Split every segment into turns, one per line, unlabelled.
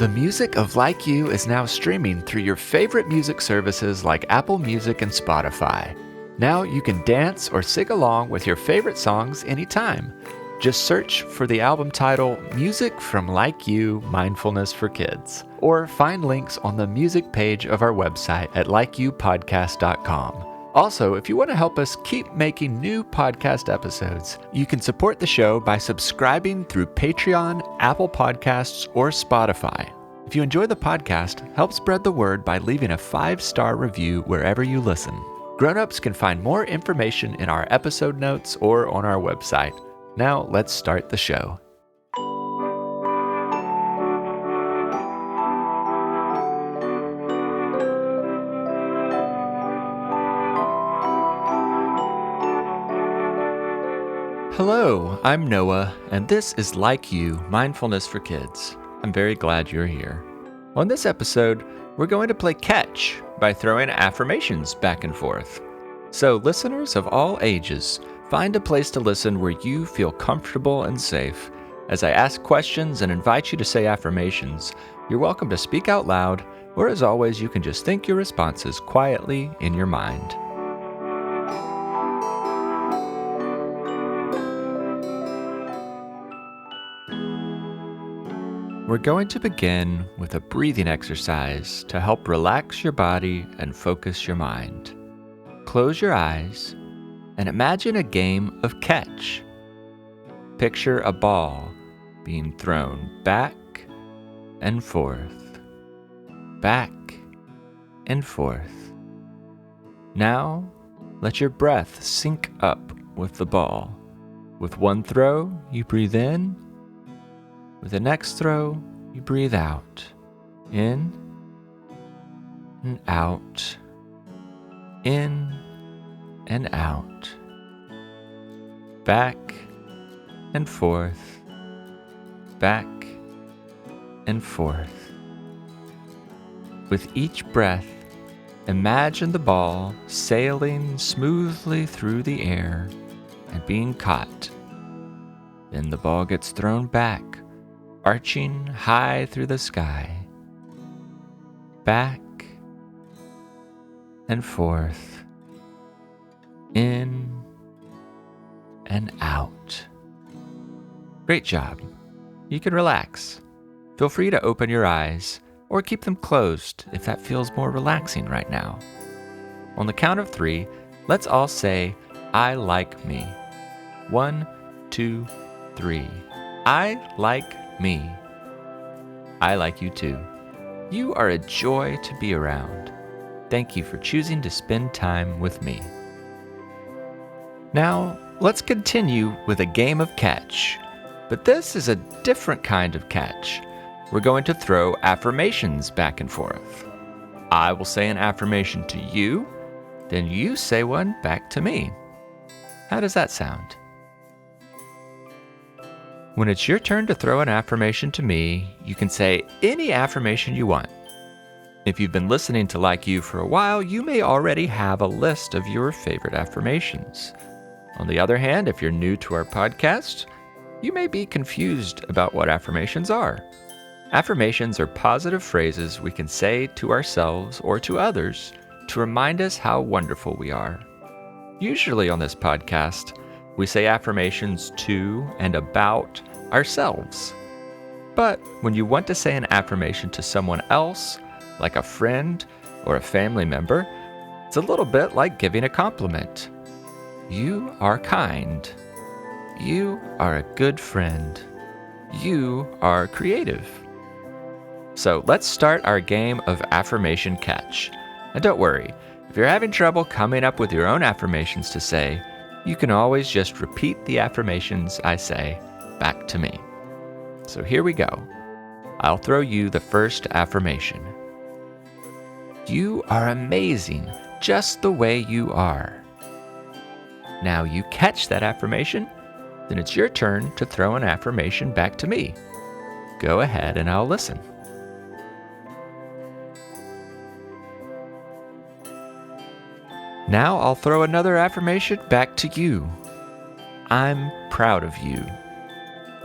The music of Like You is now streaming through your favorite music services like Apple Music and Spotify. Now you can dance or sing along with your favorite songs anytime. Just search for the album title Music from Like You, Mindfulness for Kids, or find links on the music page of our website at likeyoupodcast.com. Also, if you want to help us keep making new podcast episodes, you can support the show by subscribing through Patreon, Apple Podcasts, or Spotify. If you enjoy the podcast, help spread the word by leaving a 5-star review wherever you listen. Grown-ups can find more information in our episode notes or on our website. Now, let's start the show. Hello, I'm Noah, and this is Like You, Mindfulness for Kids. I'm very glad you're here. On this episode, we're going to play catch by throwing affirmations back and forth. So listeners of all ages, find a place to listen where you feel comfortable and safe. As I ask questions and invite you to say affirmations, you're welcome to speak out loud, or as always, you can just think your responses quietly in your mind. We're going to begin with a breathing exercise to help relax your body and focus your mind. Close your eyes and imagine a game of catch. Picture a ball being thrown back and forth, back and forth. Now, let your breath sync up with the ball. With one throw, you breathe in. With the next throw, you breathe out. In and out. In and out. Back and forth. Back and forth. With each breath, imagine the ball sailing smoothly through the air and being caught. Then the ball gets thrown back, arching high through the sky. Back and forth. In and out. Great job. You can relax. Feel free to open your eyes or keep them closed if that feels more relaxing right now. On the count of 3, let's all say, I like me. 1, 2, 3. I like me. I like you too. You are a joy to be around. Thank you for choosing to spend time with me. Now, let's continue with a game of catch. But this is a different kind of catch. We're going to throw affirmations back and forth. I will say an affirmation to you, then you say one back to me. How does that sound? When it's your turn to throw an affirmation to me, you can say any affirmation you want. If you've been listening to Like You for a while, you may already have a list of your favorite affirmations. On the other hand, if you're new to our podcast, you may be confused about what affirmations are. Affirmations are positive phrases we can say to ourselves or to others to remind us how wonderful we are. Usually on this podcast, we say affirmations to and about ourselves. But when you want to say an affirmation to someone else, like a friend or a family member, it's a little bit like giving a compliment. You are kind. You are a good friend. You are creative. So let's start our game of affirmation catch. And don't worry, if you're having trouble coming up with your own affirmations to say, you can always just repeat the affirmations I say back to me. So here we go. I'll throw you the first affirmation. You are amazing, just the way you are. Now you catch that affirmation, then it's your turn to throw an affirmation back to me. Go ahead and I'll listen. Now I'll throw another affirmation back to you. I'm proud of you.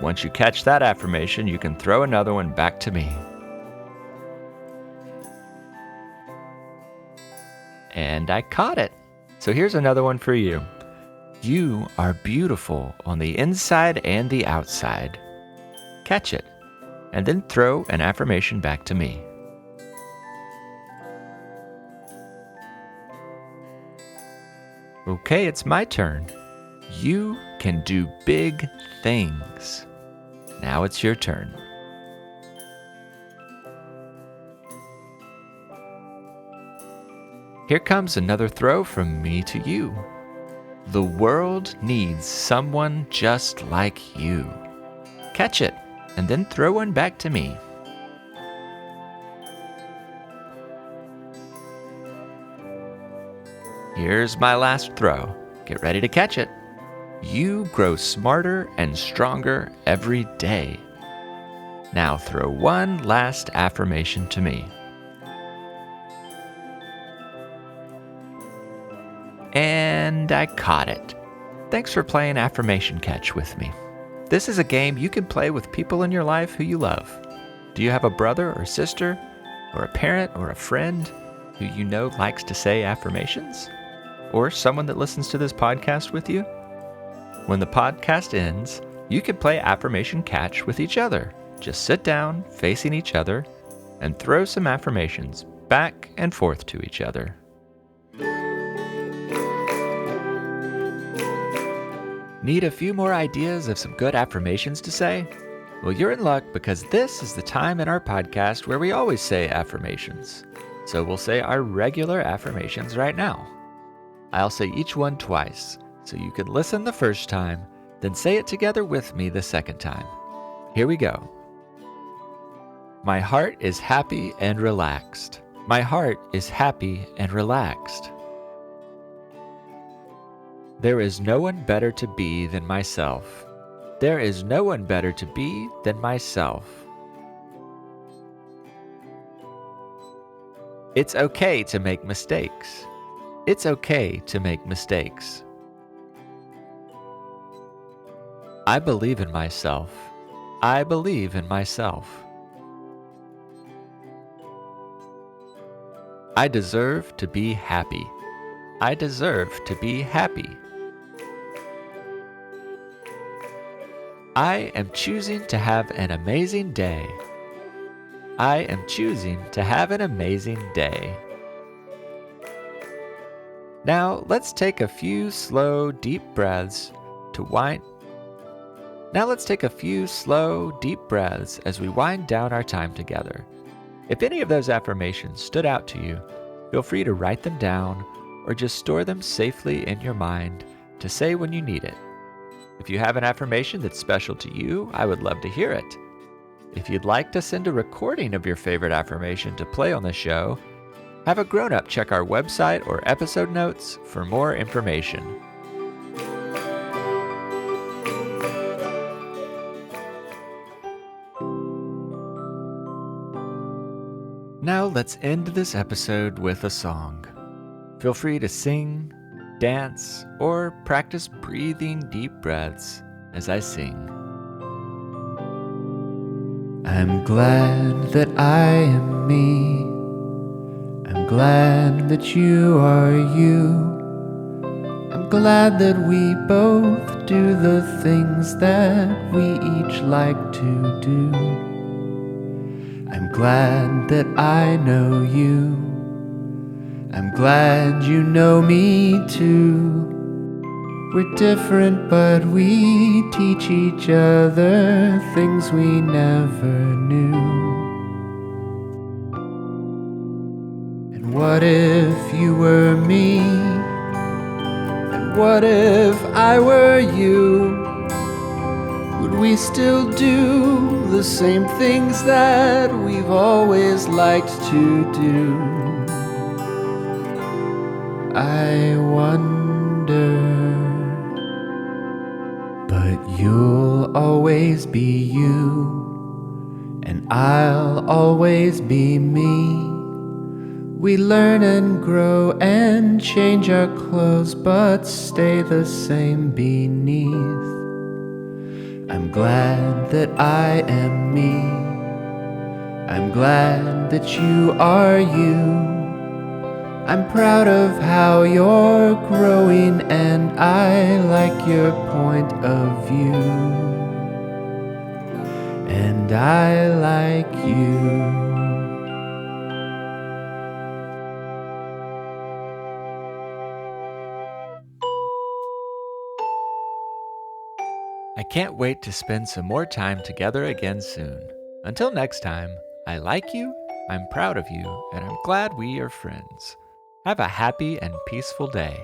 Once you catch that affirmation, you can throw another one back to me. And I caught it. So here's another one for you. You are beautiful on the inside and the outside. Catch it, and then throw an affirmation back to me. Okay, it's my turn. You can do big things. Now it's your turn. Here comes another throw from me to you. The world needs someone just like you. Catch it, and then throw one back to me. Here's my last throw. Get ready to catch it. You grow smarter and stronger every day. Now throw one last affirmation to me. And I caught it. Thanks for playing Affirmation Catch with me. This is a game you can play with people in your life who you love. Do you have a brother or sister, or a parent or a friend who you know likes to say affirmations? Or someone that listens to this podcast with you? When the podcast ends, you can play Affirmation Catch with each other. Just sit down, facing each other, and throw some affirmations back and forth to each other. Need a few more ideas of some good affirmations to say? Well, you're in luck because this is the time in our podcast where we always say affirmations. So we'll say our regular affirmations right now. I'll say each one twice, so you can listen the first time, then say it together with me the second time. Here we go. My heart is happy and relaxed. My heart is happy and relaxed. There is no one better to be than myself. There is no one better to be than myself. It's okay to make mistakes. It's okay to make mistakes. I believe in myself. I believe in myself. I deserve to be happy. I deserve to be happy. I am choosing to have an amazing day. I am choosing to have an amazing day. Now let's take a few slow, deep breaths as we wind down our time together. If any of those affirmations stood out to you, feel free to write them down or just store them safely in your mind to say when you need it. If you have an affirmation that's special to you, I would love to hear it. If you'd like to send a recording of your favorite affirmation to play on the show, have a grown-up check our website or episode notes for more information. Now let's end this episode with a song. Feel free to sing, dance, or practice breathing deep breaths as I sing. I'm glad that I am me. I'm glad that you are you. I'm glad that we both do the things that we each like to do. I'm glad that I know you. I'm glad you know me too. We're different, but we teach each other things we never knew. And what if you were me? And what if I were you? Would we still do the same things that we've always liked to do? I wonder. But you'll always be you, and I'll always be me. We learn and grow and change our clothes, but stay the same beneath. I'm glad that I am me. I'm glad that you are you. I'm proud of how you're growing, and I like your point of view. And I like you. I can't wait to spend some more time together again soon. Until next time, I like you, I'm proud of you, and I'm glad we are friends. Have a happy and peaceful day.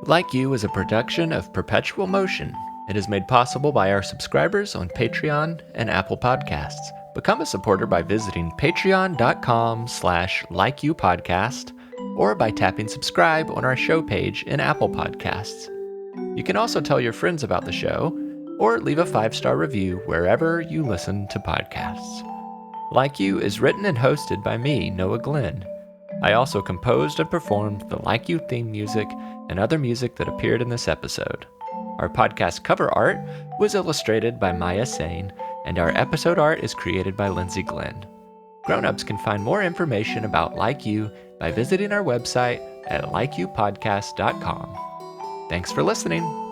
Like You is a production of Perpetual Motion. It is made possible by our subscribers on Patreon and Apple Podcasts. Become a supporter by visiting patreon.com/likeyoupodcast or by tapping subscribe on our show page in Apple Podcasts. You can also tell your friends about the show or leave a 5-star review wherever you listen to podcasts. Like You is written and hosted by me, Noah Glenn. I also composed and performed the Like You theme music and other music that appeared in this episode. Our podcast cover art was illustrated by Maya Sane, and our episode art is created by Lindsay Glenn. Grown-ups can find more information about Like You by visiting our website at likeyoupodcast.com. Thanks for listening.